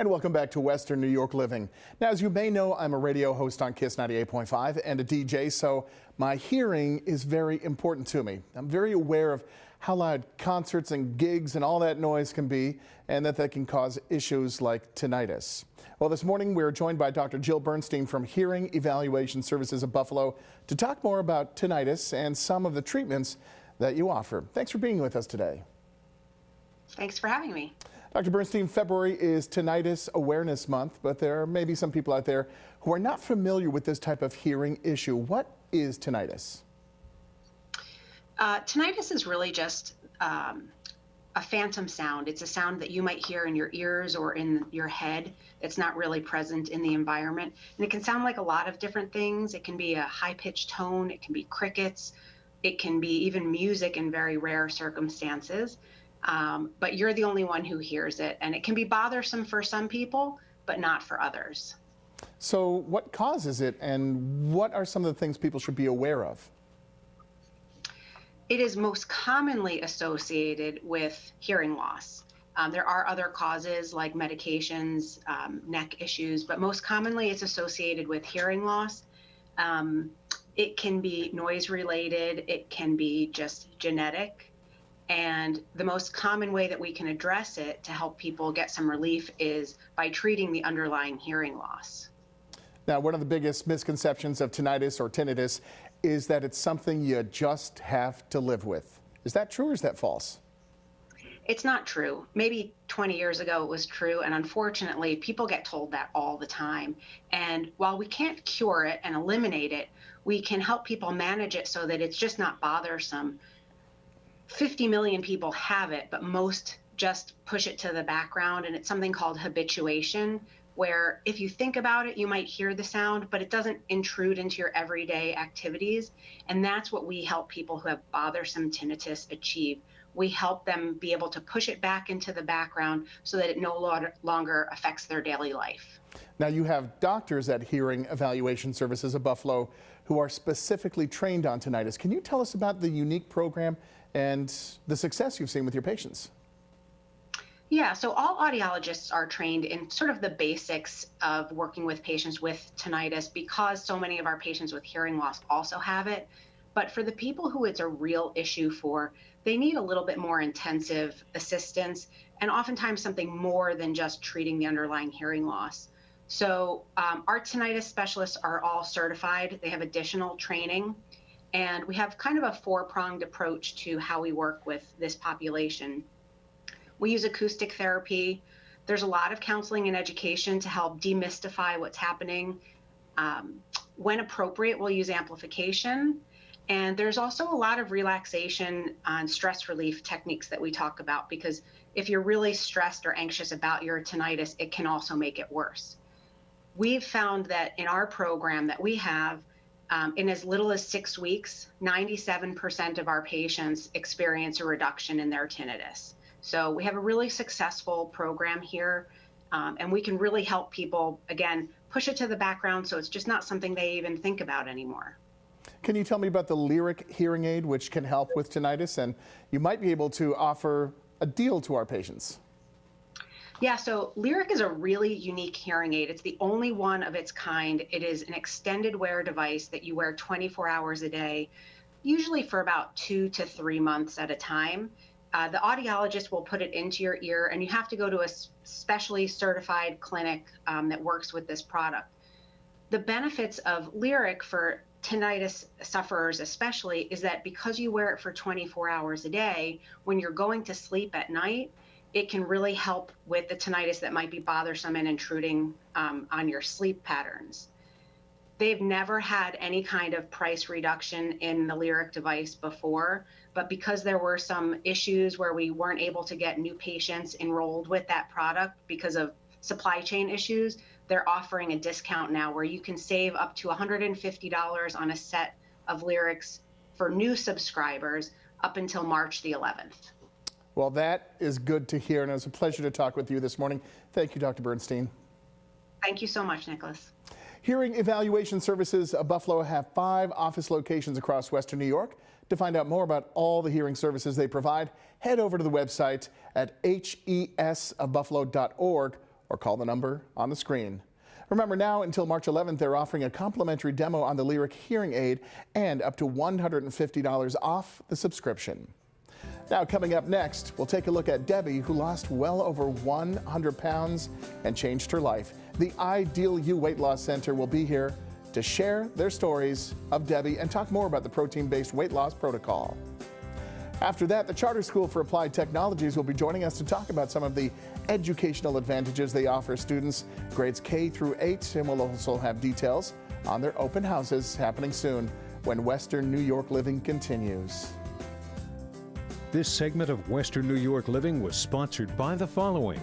And welcome back to Western New York Living. Now, as you may know, I'm a radio host on KISS 98.5 and a DJ, so my hearing is very important to me. I'm very aware of how loud concerts and gigs and all that noise can be, and that can cause issues like tinnitus. Well, this morning we're joined by Dr. Jill Bernstein from Hearing Evaluation Services of Buffalo to talk more about tinnitus and some of the treatments that you offer. Thanks for being with us today. Thanks for having me. Dr. Bernstein, February is Tinnitus Awareness Month, but there may be some people out there who are not familiar with this type of hearing issue. What is tinnitus? Tinnitus is really just a phantom sound. It's a sound that you might hear in your ears or in your head. It's not really present in the environment. And it can sound like a lot of different things. It can be a high-pitched tone. It can be crickets. It can be even music in very rare circumstances. But you're the only one who hears it, and it can be bothersome for some people, but not for others. So what causes it, and what are some of the things people should be aware of? It is most commonly associated with hearing loss. There are other causes like medications, neck issues, but most commonly it's associated with hearing loss. It can be noise related, it can be just genetic. And the most common way that we can address it to help people get some relief is by treating the underlying hearing loss. Now, one of the biggest misconceptions of tinnitus or tinnitus is that it's something you just have to live with. Is that true or is that false? It's not true. Maybe 20 years ago it was true, and unfortunately people get told that all the time. And while we can't cure it and eliminate it, we can help people manage it so that it's just not bothersome. 50 million people have it, but most just push it to the background, and it's something called habituation, where if you think about it, you might hear the sound, but it doesn't intrude into your everyday activities. And that's what we help people who have bothersome tinnitus achieve. We help them be able to push it back into the background so that it no longer affects their daily life. Now, you have doctors at Hearing Evaluation Services of Buffalo who are specifically trained on tinnitus. Can you tell us about the unique program and the success you've seen with your patients? Yeah, so all audiologists are trained in sort of the basics of working with patients with tinnitus because so many of our patients with hearing loss also have it. But for the people who it's a real issue for, they need a little bit more intensive assistance and oftentimes something more than just treating the underlying hearing loss. So our tinnitus specialists are all certified. They have additional training. And we have kind of a four-pronged approach to how we work with this population. We use acoustic therapy. There's a lot of counseling and education to help demystify what's happening. When appropriate, we'll use amplification. And there's also a lot of relaxation and stress relief techniques that we talk about, because if you're really stressed or anxious about your tinnitus, it can also make it worse. We've found that in our program that we have, in as little as 6 weeks, 97% of our patients experience a reduction in their tinnitus. So we have a really successful program here, and we can really help people, again, push it to the background so it's just not something they even think about anymore. Can you tell me about the Lyric hearing aid, which can help with tinnitus, and you might be able to offer a deal to our patients? Yeah, so Lyric is a really unique hearing aid. It's the only one of its kind. It is an extended wear device that you wear 24 hours a day, usually for about 2 to 3 months at a time. The audiologist will put it into your ear, and you have to go to a specially certified clinic that works with this product. The benefits of Lyric for tinnitus sufferers especially is that because you wear it for 24 hours a day, when you're going to sleep at night, it can really help with the tinnitus that might be bothersome and intruding on your sleep patterns. They've never had any kind of price reduction in the Lyric device before, but because there were some issues where we weren't able to get new patients enrolled with that product because of supply chain issues, they're offering a discount now where you can save up to $150 on a set of Lyrics for new subscribers up until March the 11th. Well, that is good to hear, and it was a pleasure to talk with you this morning. Thank you, Dr. Bernstein. Thank you so much, Nicholas. Hearing Evaluation Services of Buffalo have 5 office locations across Western New York. To find out more about all the hearing services they provide, head over to the website at hesofbuffalo.org or call the number on the screen. Remember, now until March 11th, they're offering a complimentary demo on the Lyric hearing aid and up to $150 off the subscription. Now, coming up next, we'll take a look at Debbie, who lost well over 100 pounds and changed her life. The Ideal You Weight Loss Center will be here to share their stories of Debbie and talk more about the protein-based weight loss protocol. After that, the Charter School for Applied Technologies will be joining us to talk about some of the educational advantages they offer students grades K through 8, and we'll also have details on their open houses happening soon when Western New York Living continues. This segment of Western New York Living was sponsored by the following: